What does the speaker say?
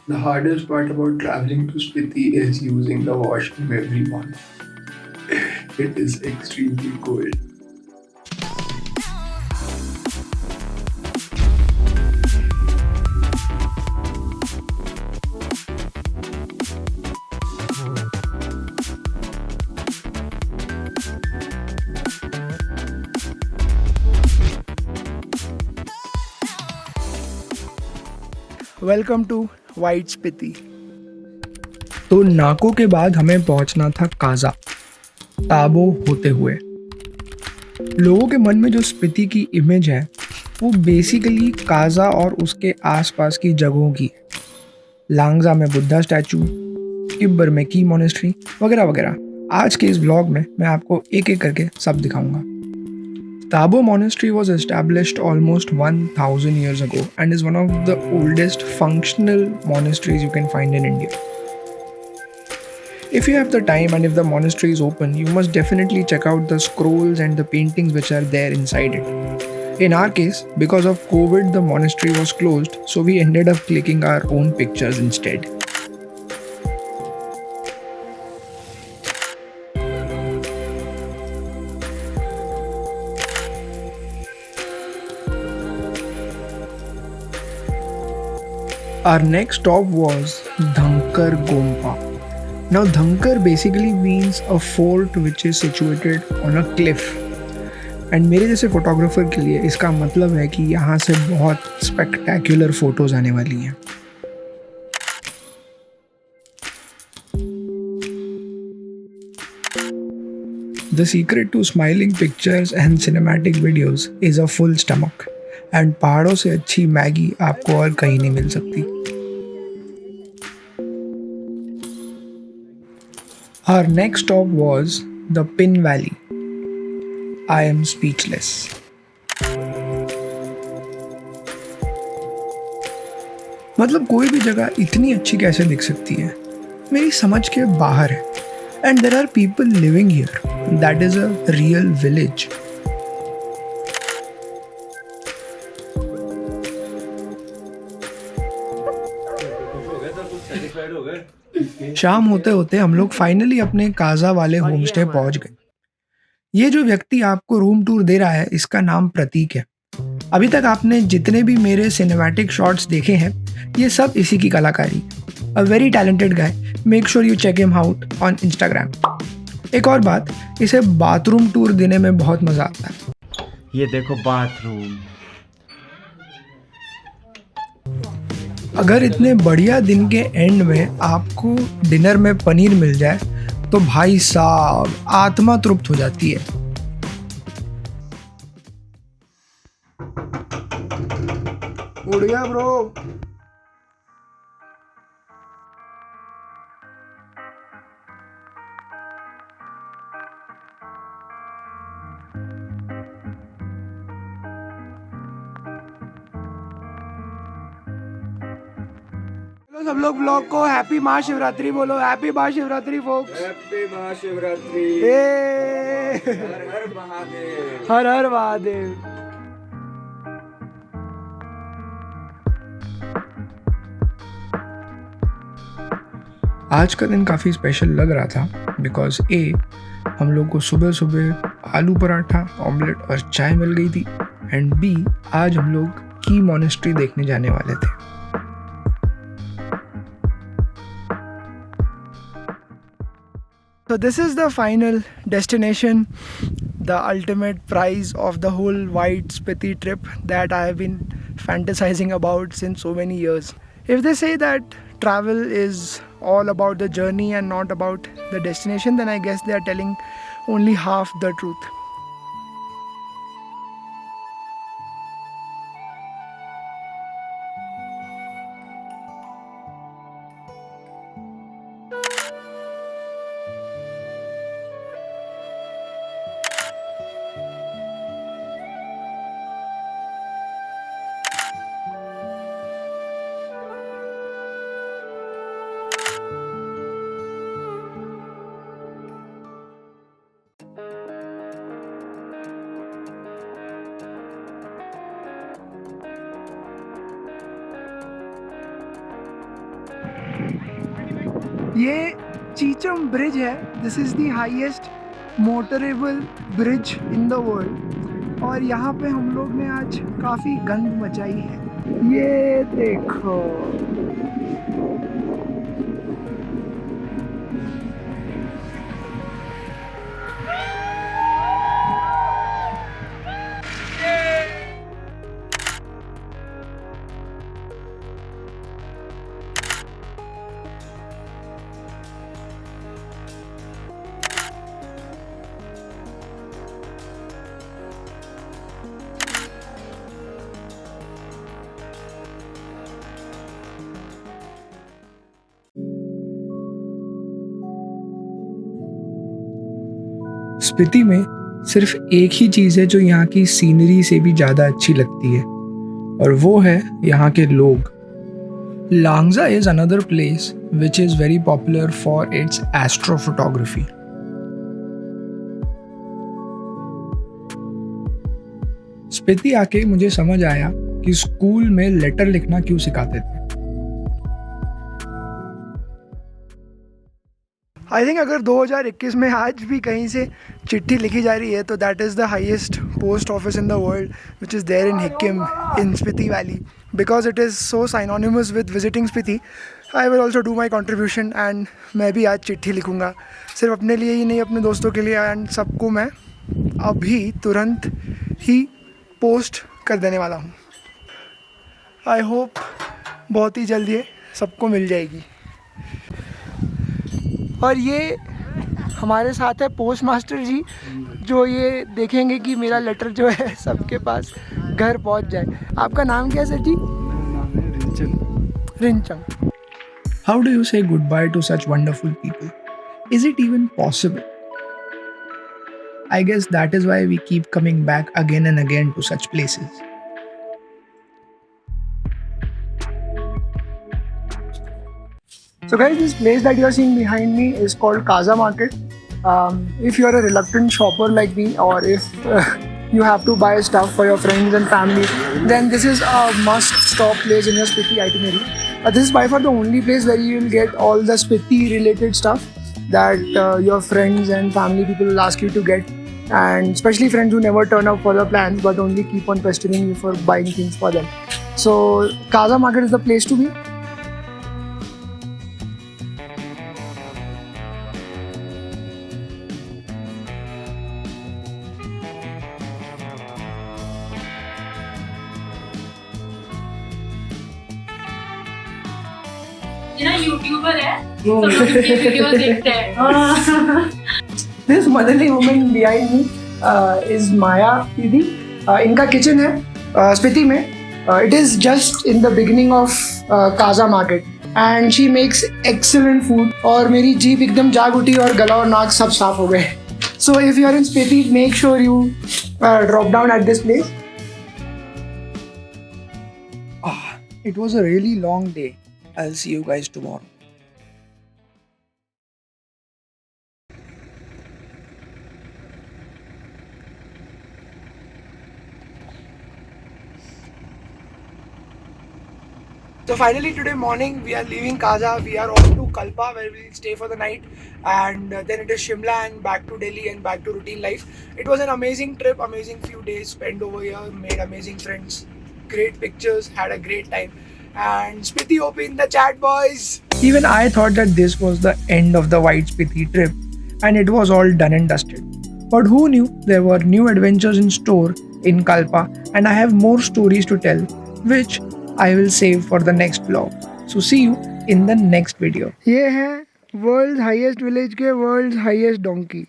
The hardest part about traveling to Spiti is using the washroom every morning. It is extremely cold. Welcome to white Spiti. तो नाको के बाद हमें पहुंचना था काजा ताबो होते हुए। लोगों के मन में जो स्पीति की इमेज है वो बेसिकली काजा और उसके आसपास की जगहों की है। लांगजा में बुद्धा स्टैचू, किब्बर में की मोनेस्ट्री वगैरह वगैरह। आज के इस ब्लॉग में मैं आपको एक एक करके सब दिखाऊंगा। Tabo Monastery was established almost 1000 years ago and is one of the oldest functional monasteries you can find in India. If you have the time and if the monastery is open, you must definitely check out the scrolls and the paintings which are there inside it. In our case, because of COVID, the monastery was closed, so we ended up clicking our own pictures instead. Our next stop was Dhankar Gompa. Now, Dhankar basically means a fort which is situated on a cliff. And मेरे जैसे photographer के लिए इसका मतलब है कि यहाँ से बहुत स्पेक्टेक्युलर फोटोज आने वाली हैं। The secret to smiling pictures and cinematic videos is a full stomach and पहाड़ों से अच्छी मैगी आपको और कहीं नहीं मिल सकती। Our next stop was the Pin Valley. I am speechless. मतलब कोई भी जगह इतनी अच्छी कैसे दिख सकती है, मेरी समझ के बाहर है। And there are people living here, that is a real village. शाम होते होते हम लोग फाइनली अपने काजा वाले होमस्टे पहुंच गए। ये जो व्यक्ति आपको रूम टूर दे रहा है इसका नाम प्रतीक है। अभी तक आपने जितने भी मेरे सिनेमैटिक शॉट्स देखे हैं ये सब इसी की कलाकारी। A very talented guy, make sure you check him out on Instagram. एक और बात, इसे बाथरूम टूर देने में बहुत मज़ा आता है। ये देखो बाथरूम। अगर इतने बढ़िया दिन के एंड में आपको डिनर में पनीर मिल जाए तो भाई साहब आत्मा तृप्त हो जाती है। उड़ गया ब्रो। सब लोग ब्लॉग को हैप्पी महाशिवरात्रि बोलो। Happy Mahashivratri folks. Happy Mahashivratri. हर हर महादेव। हर हर महादेव। आज का दिन काफ़ी स्पेशल लग रहा था बिकॉज हम लोग को सुबह सुबह आलू पराठा, ऑमलेट और चाय मिल गई थी एंड बी आज हम लोग की मोनेस्ट्री देखने जाने वाले थे। So this is the final destination, the ultimate prize of the whole White Spiti trip that I have been fantasizing about since so many years. If they say that travel is all about the journey and not about the destination, then I guess they are telling only half the truth. ये Chicham bridge है. This is the highest motorable bridge in the world. और यहाँ पे हम लोग ने आज काफ़ी गंद मचाई है. ये देखो. स्पीति में सिर्फ एक ही चीज़ है जो यहाँ की सीनरी से भी ज़्यादा अच्छी लगती है, और वो है यहाँ के लोग. Langza is another place which is very popular for its astrophotography. Spiti आके मुझे समझ आया कि स्कूल में लेटर लिखना क्यों सिखाते थे. आई थिंक अगर 2021 में आज भी कहीं से चिट्ठी लिखी जा रही है तो that is the highest post office in the world which is there in Hikkim in Spiti valley. Because it is so synonymous with visiting Spiti, I will also do my contribution and मैं भी आज चिट्ठी लिखूँगा, सिर्फ अपने लिए ही नहीं, अपने दोस्तों के लिए, एंड सबको मैं अभी तुरंत ही पोस्ट कर देने वाला हूँ. आई होप बहुत ही जल्दी ये सबको मिल जाएगी. और ये हमारे साथ है पोस्ट मास्टर जी, जो ये देखेंगे कि मेरा लेटर जो है सबके पास घर पहुंच जाए. आपका नाम क्या है sir ji? Rinchang. How do you say goodbye to such wonderful people? Is it even possible? I guess that is why we keep coming back again and again to such places. So guys, this place that you are seeing behind me is called Kaza Market. If you are a reluctant shopper like me, or if you have to buy stuff for your friends and family, then this is a must-stop place in your Spiti itinerary. This is by far the only place where you will get all the Spiti related stuff that your friends and family people will ask you to get, and especially friends who never turn up for the plans but only keep on pestering you for buying things for them. So Kaza Market is the place to be. ये ना YouTuber है, सब लोग इसके videos देखते हैं. This motherly woman behind me is Maya Didi. इनका kitchen है स्पीति में. It is just in the beginning of Kaza Market and she makes excellent food. और मेरी जीभ एकदम जाग उठी और गला और नाक सब साफ हो गए. So if you are in Spiti, make sure you drop down at this place. It was a really long day. I'll see you guys tomorrow. So finally today morning we are leaving Kaza. We are off to Kalpa where we'll stay for the night, and then it is Shimla and back to Delhi and back to routine life. It was an amazing trip, amazing few days spent over here, made amazing friends, great pictures, had a great time. And Spiti OP in the chat, boys. Even I thought that this was the end of the White Spiti trip and it was all done and dusted. But who knew there were new adventures in store in Kalpa, and I have more stories to tell, which I will save for the next vlog. So see you in the next video. ये है world's highest village के world's highest donkey.